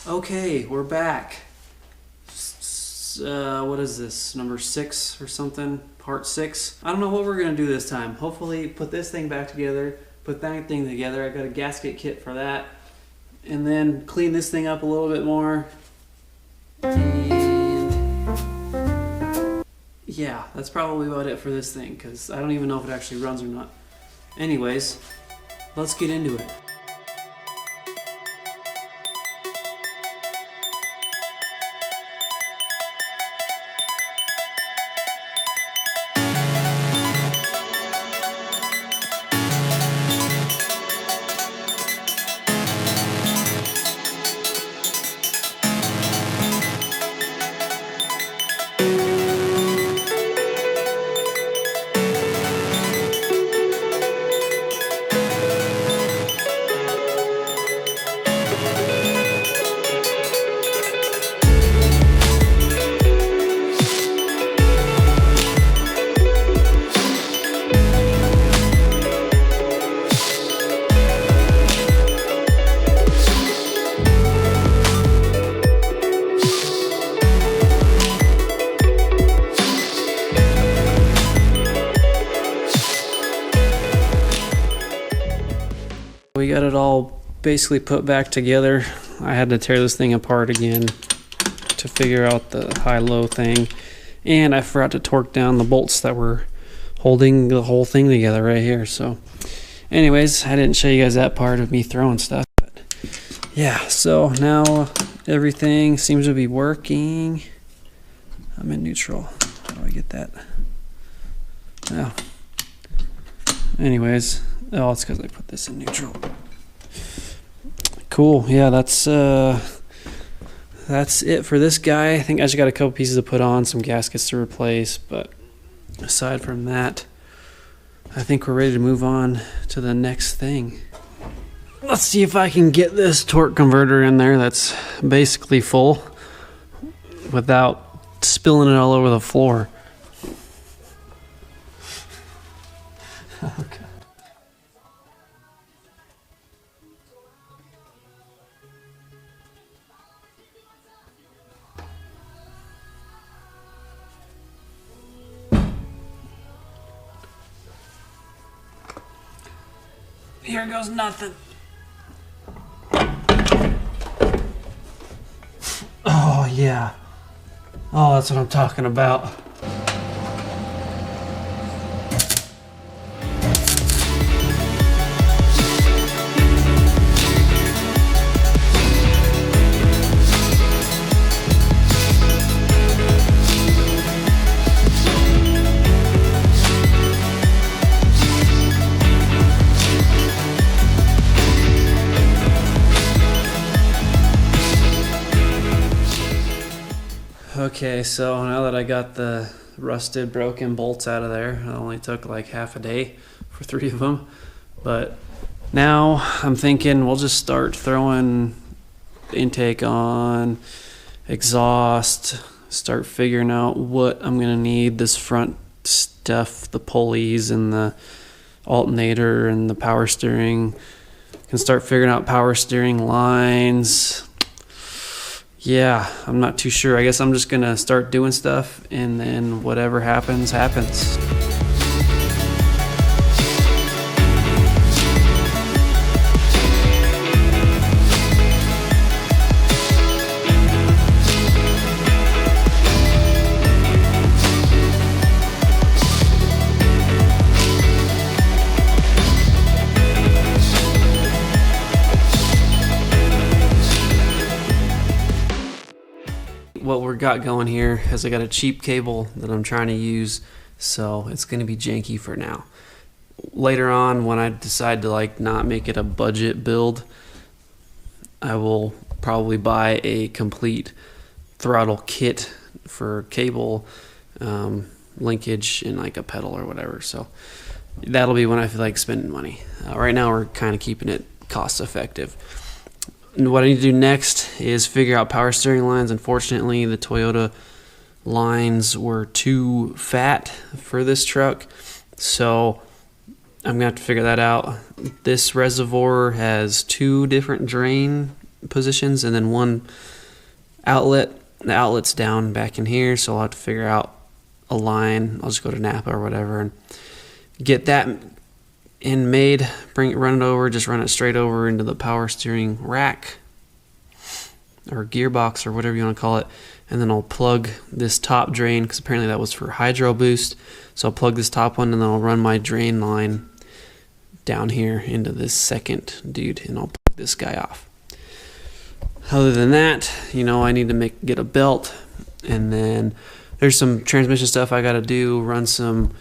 Okay, we're back. What is this? Number 6 or something? Part 6? I don't know what we're going to do this time. Hopefully put this thing back together, put that thing together. I got a gasket kit for that. And then clean this thing up a little bit more. And yeah, that's probably about it for this thing, because I don't even know if it actually runs or not. Anyways, let's get into it. We got it all basically put back together. I had to tear this thing apart again to figure out the high-low thing, and I forgot to torque down the bolts that were holding the whole thing together right here. So anyways, I didn't show you guys that part of me throwing stuff, but yeah, so now everything seems to be working. I'm in neutral. How do I get that? Oh. Anyways, oh, it's because I put this in neutral. Cool. Yeah, that's it for this guy. I think I just got a couple pieces to put on, some gaskets to replace, but aside from that, I think we're ready to move on to the next thing. Let's see if I can get this torque converter in there that's basically full without spilling it all over the floor. Okay. Here goes nothing. Oh, yeah. Oh, that's what I'm talking about. Okay, so now that I got the rusted, broken bolts out of there, it only took like half a day for 3 of them. But now I'm thinking we'll just start throwing intake on, exhaust, start figuring out what I'm gonna need, this front stuff, the pulleys and the alternator and the power steering. Can start figuring out power steering lines. Yeah, I'm not too sure. I guess I'm just gonna start doing stuff, and then whatever happens, happens. What we've got going here is I got a cheap cable that I'm trying to use, so it's going to be janky for now. Later on, when I decide to like not make it a budget build, I will probably buy a complete throttle kit for cable, linkage, and like a pedal or whatever. So that'll be when I feel like spending money. Right now we're kind of keeping it cost effective. And what I need to do next is figure out power steering lines. Unfortunately, the Toyota lines were too fat for this truck, so I'm gonna have to figure that out. This reservoir has 2 different drain positions, and then one outlet. The outlet's down back in here, so I'll have to figure out a line. I'll just go to Napa or whatever and get that in made, run it over, just run it straight over into the power steering rack or gearbox or whatever you want to call it. And then I'll plug this top drain, because apparently that was for hydro boost. So I'll plug this top one, and then I'll run my drain line down here into this second dude, and I'll plug this guy off. Other than that, you know, I need to get a belt, and then there's some transmission stuff I got to do, run some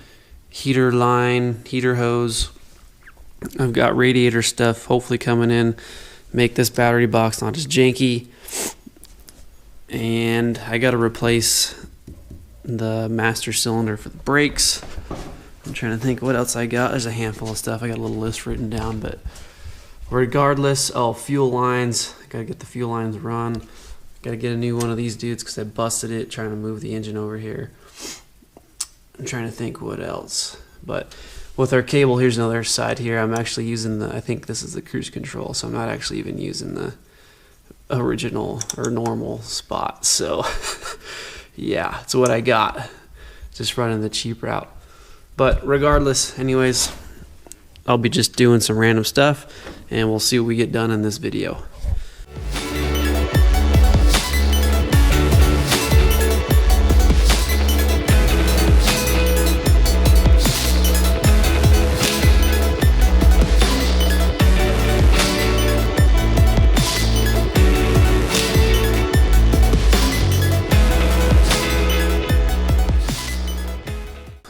heater line, heater hose. I've got radiator stuff hopefully coming in, make this battery box not as janky. And I got to replace the master cylinder for the brakes. I'm trying to think what else I got. There's a handful of stuff. I got a little list written down, but regardless, fuel lines. I got to get the fuel lines run. Got to get a new one of these dudes because I busted it trying to move the engine over here. I'm trying to think what else. But with our cable, here's another side here. I'm actually using I think this is the cruise control, so I'm not actually even using the original or normal spot. So yeah, it's what I got. Just running the cheap route. But regardless, anyways, I'll be just doing some random stuff, and we'll see what we get done in this video.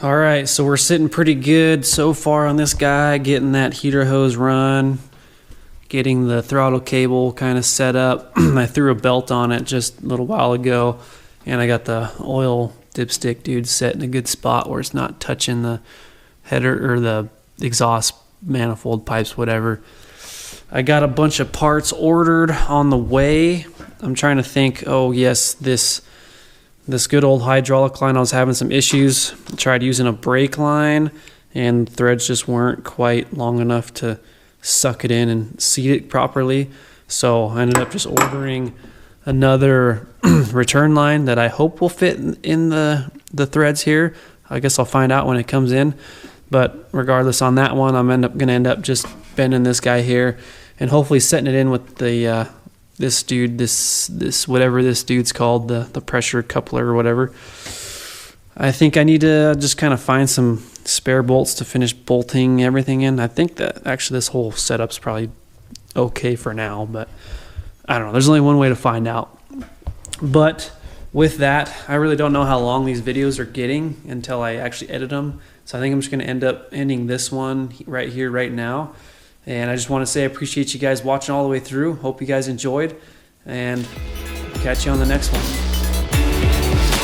All right, so we're sitting pretty good so far on this guy, getting that heater hose run, getting the throttle cable kind of set up. I threw a belt on it just a little while ago, and I got the oil dipstick dude set in a good spot where it's not touching the header or the exhaust manifold pipes, whatever. I got a bunch of parts ordered on the way. I'm trying to think, oh yes, this good old hydraulic line, I was having some issues. I tried using a brake line, and threads just weren't quite long enough to suck it in and seat it properly. So I ended up just ordering another return line that I hope will fit in the threads here. I guess I'll find out when it comes in. But regardless, on that one, I'm going to end up just bending this guy here and hopefully setting it in with the this dude, this whatever this dude's called, the pressure coupler or whatever. I think I need to just kind of find some spare bolts to finish bolting everything in. I think that actually this whole setup's probably okay for now, but I don't know. There's only one way to find out. But with that, I really don't know how long these videos are getting until I actually edit them. So I think I'm just going to end up ending this one right here, right now. And I just want to say I appreciate you guys watching all the way through. Hope you guys enjoyed, and catch you on the next one.